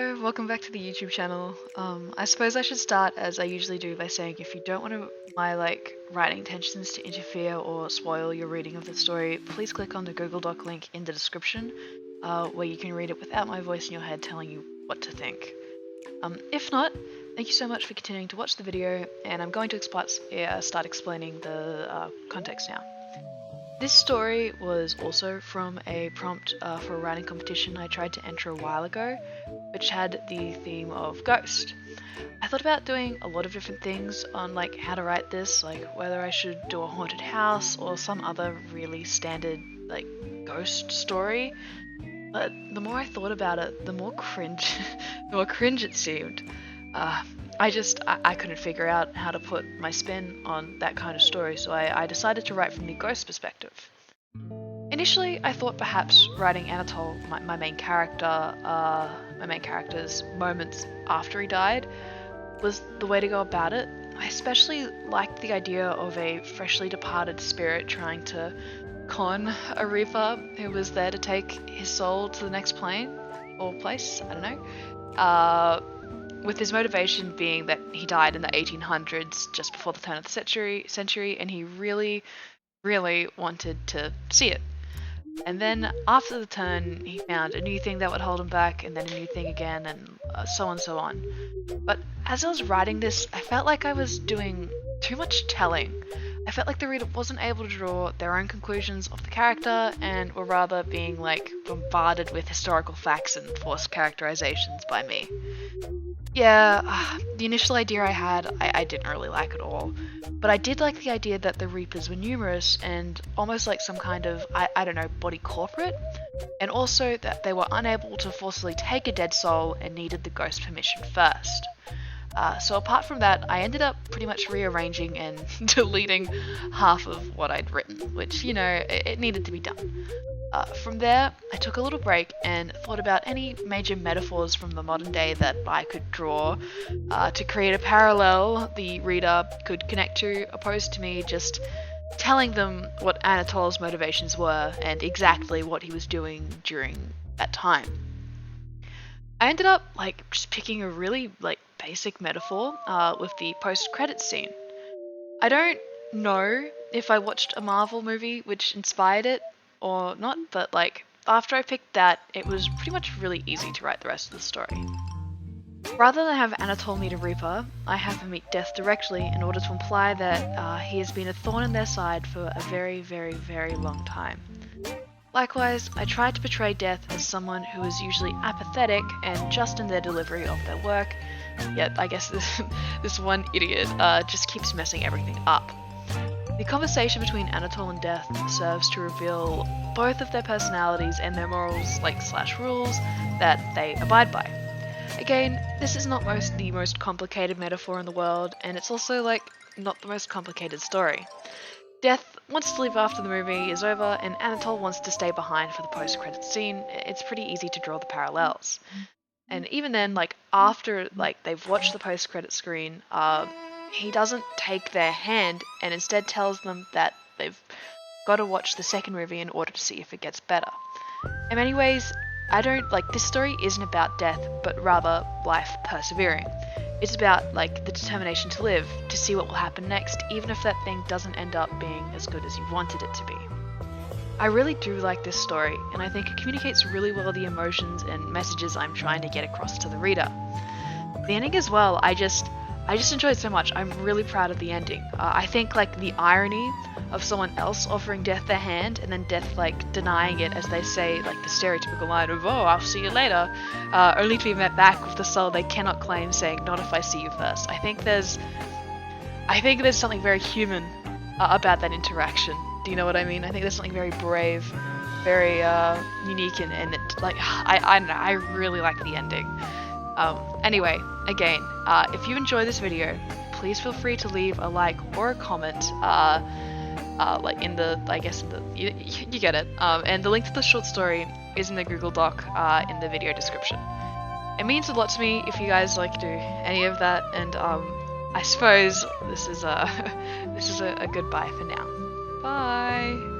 Hello, welcome back to the YouTube channel. I suppose I should start as I usually do by saying if you don't want my writing intentions to interfere or spoil your reading of the story, please click on the Google Doc link in the description, where you can read it without my voice in your head telling you what to think. If not, thank you so much for continuing to watch the video, and I'm going to start explaining the context now. This story was also from a prompt for a writing competition I tried to enter a while ago, which had the theme of ghost. I thought about doing a lot of different things on how to write this, like whether I should do a haunted house or some other really standard ghost story. But the more I thought about it, the more cringe it seemed. I couldn't figure out how to put my spin on that kind of story, so I decided to write from the ghost perspective. Initially, I thought perhaps writing Anatole, my main character's moments after he died, was the way to go about it. I especially liked the idea of a freshly departed spirit trying to con a reaper who was there to take his soul to the next plane or place, I don't know. With his motivation being that he died in the 1800s, just before the turn of the century, and he really, really wanted to see it. And then after the turn, he found a new thing that would hold him back, and then a new thing again, and so on and so on. But as I was writing this, I felt like I was doing too much telling. I felt like the reader wasn't able to draw their own conclusions of the character, and were rather being bombarded with historical facts and forced characterizations by me. Yeah, the initial idea I had, I didn't really like at all. But I did like the idea that the Reapers were numerous and almost like some kind of, I don't know, body corporate. And also that they were unable to forcibly take a dead soul and needed the ghost permission first. So apart from that, I ended up pretty much rearranging and deleting half of what I'd written, which, you know, it needed to be done. From there, I took a little break and thought about any major metaphors from the modern day that I could draw to create a parallel the reader could connect to, opposed to me just telling them what Anatole's motivations were and exactly what he was doing during that time. I ended up just picking a really basic metaphor with the post-credits scene. I don't know if I watched a Marvel movie which inspired it or not, but after I picked that, it was pretty much really easy to write the rest of the story. Rather than have Anatole meet a Reaper, I have him meet Death directly in order to imply that he has been a thorn in their side for a very, very, very long time. Likewise, I tried to portray Death as someone who is usually apathetic and just in their delivery of their work, yet I guess this one idiot just keeps messing everything up. The conversation between Anatole and Death serves to reveal both of their personalities and their morals slash rules that they abide by. Again, this is not the most complicated metaphor in the world, and it's also not the most complicated story. Death wants to leave after the movie is over, and Anatole wants to stay behind for the post-credits scene. It's pretty easy to draw the parallels. And even then, after they've watched the post-credit screen, he doesn't take their hand and instead tells them that they've got to watch the second movie in order to see if it gets better. In many ways, this story isn't about death, but rather life persevering. It's about the determination to live, to see what will happen next, even if that thing doesn't end up being as good as you wanted it to be. I really do like this story, and I think it communicates really well the emotions and messages I'm trying to get across to the reader. The ending as well, I just enjoyed so much. I'm really proud of the ending. I think the irony of someone else offering Death their hand and then Death denying it as they say the stereotypical line of, "Oh, I'll see you later," only to be met back with the soul they cannot claim saying, "Not if I see you first." I think there's something very human about that interaction. Do you know what I mean? I think there's something very brave, very unique, and it, I don't know, I really like the ending. Anyway, again, if you enjoy this video, please feel free to leave a like or a comment, you get it. And the link to the short story is in the Google Doc in the video description. It means a lot to me if you guys do any of that, and I suppose this is a goodbye for now. Bye!